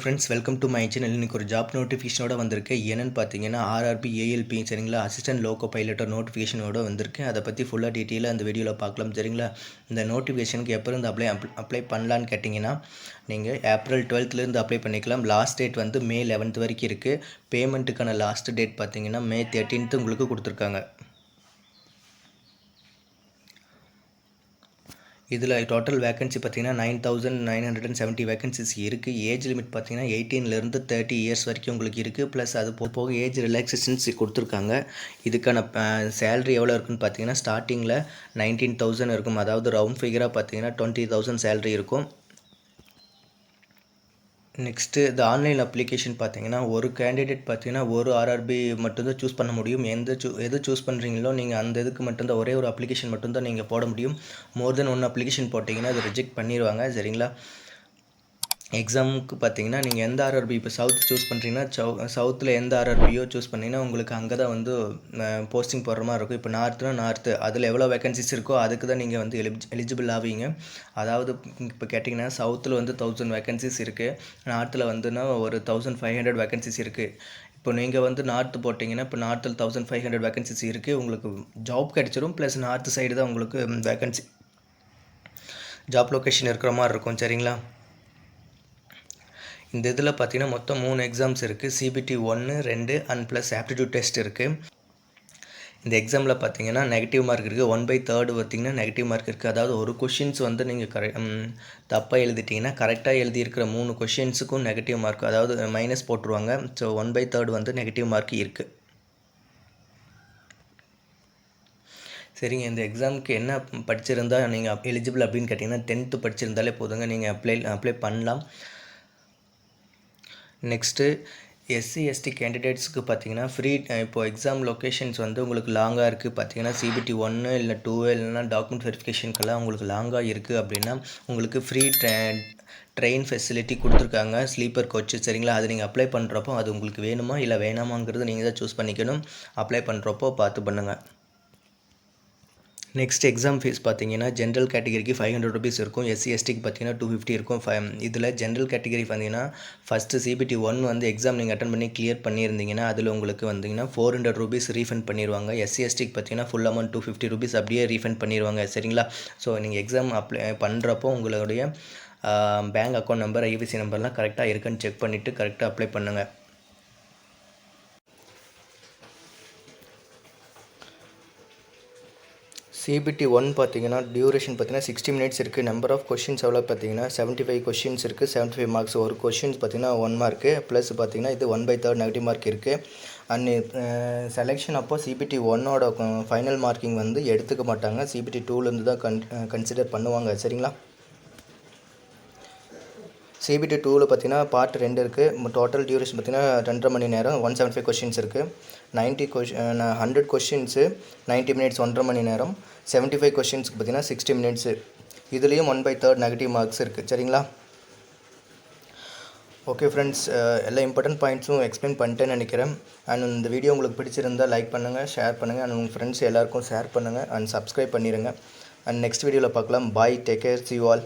Friends, welcome to my channel. இன்றைக்கி ஒரு job நோட்டிஃபிகேஷனோட வந்திருக்கு. என்னென்னு பார்த்தீங்கன்னா ஆர்ஆர்பி ஏஎல்பி சரிங்களா, அசிஸ்டன்ட் லோக்கோ பைலட்டர் நோட்டிஃபிகேஷனோட வந்திருக்கு. அதை பற்றி ஃபுல்லாக டீட்டெயிலாக அந்த வீடியோவில் பார்க்கலாம் சரிங்களா. இந்த நோட்டிஃபிகேஷனுக்கு எப்போ இருந்து அப்ளை பண்ணலான்னு கேட்டிங்கன்னா, நீங்கள் ஏப்ரல் 12லேருந்து அப்ளை பண்ணிக்கலாம். லாஸ்ட் டேட் வந்து மே 11th வரைக்கும் இருக்குது. பேமெண்ட்டுக்கான லாஸ்ட் டேட் பார்த்தீங்கன்னா மே 13th உங்களுக்கு கொடுத்துருக்காங்க. இதில் டோட்டல் வேகன்சி பார்த்தீங்கன்னா 9970 வேகன்சிஸ் இருக்குது. ஏஜ் லிமிட் பார்த்தீங்கன்னா 18லேருந்து 30 இயர்ஸ் வரைக்கும் உங்களுக்கு இருக்குது. ப்ளஸ் அது போக ஏஜ் ரிலாக்ஸேஷன்ஸ் கொடுத்துருக்காங்க. இதுக்கான சேலரி எவ்வளோ இருக்குன்னு பார்த்தீங்கன்னா ஸ்டார்டிங்கில் 19,000 இருக்கும். அதாவது ரவுண்ட் ஃபிகராக பார்த்தீங்கன்னா 20,000 சேலரி இருக்கும். நெக்ஸ்ட்டு இந்த ஆன்லைன் அப்ளிகேஷன் பார்த்தீங்கன்னா ஒரு கேண்டிடேட் பார்த்தீங்கன்னா ஒரு ஆர்ஆர்பி மட்டும்தான் சூஸ் பண்ண முடியும். எது சூஸ் பண்ணுறீங்களோ நீங்கள் அந்த இதுக்கு மட்டும்தான் ஒரே ஒரு அப்ளிகேஷன் மட்டும்தான் நீங்கள் போட முடியும். மோர் தென் ஒன் அப்ளிகேஷன் போட்டிங்கன்னா அது ரிஜெக்ட் பண்ணிடுவாங்க சரிங்களா. எக்ஸாமுக்கு பார்த்தீங்கன்னா நீங்கள் எந்த ஆர்ஆர்பி இப்போ சவுத் சூஸ் பண்ணுறீங்கன்னா சவுத்தில் எந்த ஆர்ஆர்பியோ சூஸ் பண்ணிங்கன்னா உங்களுக்கு அங்கே தான் வந்து போஸ்டிங் போடுற மாதிரி இருக்கும். இப்போ நார்த்து அதில் எவ்வளோ வேகன்சிஸ் இருக்கோ அதுக்கு தான் நீங்கள் வந்து எலிஜிபிள் ஆவீங்க. அதாவது இப்போ கேட்டிங்கன்னா சவுத்தில் வந்து 1000 வேகன்சிஸ் இருக்குது, நார்த்தில் வந்துன்னா ஒரு 1500 வேகன்சிஸ் இருக்குது. இப்போ நீங்கள் வந்து நார்த்து போட்டிங்கன்னா இப்போ நார்த்தில் 1500 வேகன்சிஸ் இருக்குது, உங்களுக்கு ஜாப் கிடச்சிரும். ப்ளஸ் நார்த்து சைடு தான் உங்களுக்கு வேகன்சி ஜாப் லொக்கேஷன் இருக்கிற மாதிரி இருக்கும் சரிங்களா. இந்த இதில் பார்த்தீங்கன்னா மொத்தம் 3 எக்ஸாம்ஸ் இருக்குது. CBT 1, 2 and plus aptitude test இருக்குது. இந்த எக்ஸாமில் பார்த்தீங்கன்னா நெகட்டிவ் மார்க் இருக்குது. 1/3 பார்த்தீங்கன்னா நெகட்டிவ் மார்க் இருக்குது. அதாவது ஒரு கொஷின்ஸ் வந்து நீங்கள் தப்பாக எழுதிட்டிங்கன்னா கரெக்டாக எழுதியிருக்கிற 3 கொஷின்ஸுக்கும் நெகட்டிவ் மார்க், அதாவது மைனஸ் போட்டுருவாங்க. ஸோ 1/3 வந்து நெகட்டிவ் மார்க் இருக்குது. சரிங்க, இந்த எக்ஸாமுக்கு என்ன படிச்சிருந்தால் நீங்கள் எலிஜிபிள் அப்படின்னு கேட்டிங்கன்னா 10th படிச்சிருந்தாலே போதுங்க, நீங்கள் அப்ளை பண்ணலாம். நெக்ஸ்ட்டு எஸ்சி எஸ்டி கேண்டிடேட்ஸுக்கு பார்த்தீங்கன்னா ஃப்ரீ இப்போது எக்ஸாம் லொக்கேஷன்ஸ் வந்து உங்களுக்கு லாங்காக இருக்குது. பார்த்தீங்கன்னா சிபிடி 1 இல்லை 2 இல்லைனா டாக்குமெண்ட் வெரிஃபிகேஷனுக்கெல்லாம் உங்களுக்கு லாங்காக இருக்குது அப்படின்னா உங்களுக்கு ஃப்ரீ ட்ரெயின் ஃபெசிலிட்டி கொடுத்துருக்காங்க, ஸ்லீப்பர் கோச்சு சரிங்களா. அது நீங்கள் அப்ளை பண்ணுறப்போ அது உங்களுக்கு வேணுமா இல்லை வேணாமாங்கிறது நீங்கள் தான் சூஸ் பண்ணிக்கணும். அப்ளை பண்ணுறப்போ பார்த்து பண்ணுங்கள். நெக்ஸ்ட் எக்ஸாம் ஃபீஸ் பார்த்தீங்கன்னா ஜென்ரல் கேட்டகரிக்கு 500 rupees இருக்கும். எஸ்சி எஸ்டிக்கு பார்த்தீங்கன்னா 250 இருக்கும். இதில் ஜென்ரல் கேட்டகரி பார்த்தீங்கன்னா ஃபஸ்ட்டு சிபிடி 1 வந்து எக்ஸாம் நீங்கள் அட்டன் பண்ணி கிளியர் பண்ணியிருந்தீங்கன்னா அதில் உங்களுக்கு வந்தீங்கன்னா 400 rupees ரீஃபண்ட் பண்ணிடுவாங்க. எஸ்சி எஸ்டிக்கு பார்த்தீங்கன்னா ஃபுல் அமௌண்ட் 250 rupees அப்படியே ரீஃபண்ட் பண்ணிடுவாங்க சரிங்களா. ஸோ நீங்கள் எக்ஸாம் அப்ளை பண்ணுறப்போ உங்களுடைய பேங்க் அக்கௌண்ட் நம்பர், ஐபிசி நம்பர்லாம் கரெக்டாக இருக்குன்னு செக் பண்ணிவிட்டு கரெக்டாக அப்ளை பண்ணுங்கள். சிபிடி 1 பார்த்தீங்கன்னா டியூரேஷன் பார்த்தீங்கன்னா 60 minutes இருக்குது. நம்பர் ஆஃப் கொஷின்ஸ் எவ்வளோ பார்த்தீங்கன்னா 75 கொஷின்ஸ் இருக்குது. 75 மார்க்ஸ். ஒரு கொஷின்ஸ் பார்த்தீங்கன்னா 1 மார்க்கு ப்ளஸ் பார்த்தீங்கன்னா இது 1/3 நெகட்டிவ் மார்க் இருக்குது. அண்ட் செலெக்ஷன் அப்போ சிபிடி 1ஓட ஃபைனல் மார்க்கிங் வந்து எடுத்துக்க மாட்டாங்க. சிபிடி 2லேருந்து தான் கன்சிடர் பண்ணுவாங்க சரிங்களா. சிபிடி 2வில் பார்த்தீங்கன்னா பார்ட் 2 இருக்குது. டோட்டல் டியூரேஷன் பார்த்தீங்கன்னா 2.5 மணி நேரம். 175 கொஷின்ஸ் இருக்குது. 100 கொஷின்ஸு 90 minutes, 1.5 மணி நேரம். 75 கொஷின்ஸுக்கு பார்த்தீங்கன்னா 60 minutes. இதுலேயும் 1/3 நெகட்டிவ் மார்க்ஸ் இருக்குது சரிங்களா. ஓகே ஃப்ரெண்ட்ஸ், எல்லா இம்பார்ட்டன்ட் பாயிண்ட்ஸும் எக்ஸ்பிளைன் பண்ணிட்டேன்னு நினைக்கிறேன். அண்ட் இந்த வீடியோ உங்களுக்கு பிடிச்சிருந்தால் லைக் பண்ணுங்கள், ஷேர் பண்ணுங்கள், அண்ட் உங்கள் ஃப்ரெண்ட்ஸ் எல்லாேருக்கும் ஷேர் பண்ணுங்கள் அண்ட் சப்ஸ்கிரைப் பண்ணிடுங்க. அண்ட் நெக்ஸ்ட் வீடியோவில் பார்க்கலாம். Bye, take care, see you all.